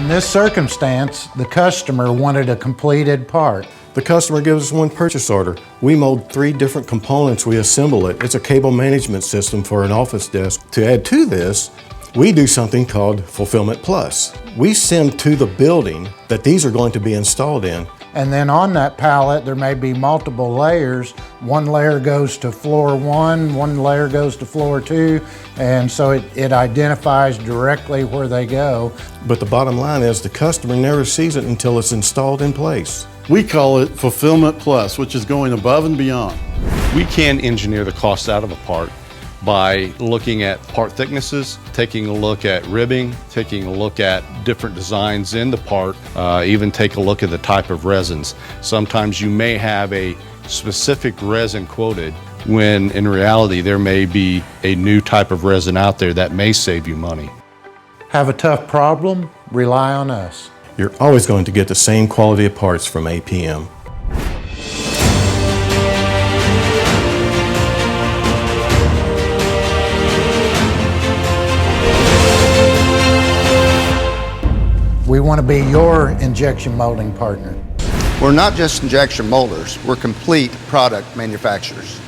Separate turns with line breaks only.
In this circumstance, the customer wanted a completed part.
The customer gives us one purchase order. We mold 3 different components, we assemble it. It's a cable management system for an office desk. To add to this, we do something called Fulfillment Plus. We send to the building that these are going to be installed in.
And then on that pallet, there may be multiple layers. One layer goes to floor 1, one layer goes to floor 2, and so it identifies directly where they go.
But the bottom line is the customer never sees it until it's installed in place.
We call it Fulfillment Plus, which is going above and beyond.
We can engineer the cost out of a part by looking at part thicknesses, taking a look at ribbing, taking a look at different designs in the part, even take a look at the type of resins. Sometimes you may have a specific resin quoted when in reality there may be a new type of resin out there that may save you money.
Have a tough problem? Rely on us.
You're always going to get the same quality of parts from APM.
We want to be your injection molding partner.
We're not just injection molders, we're complete product manufacturers.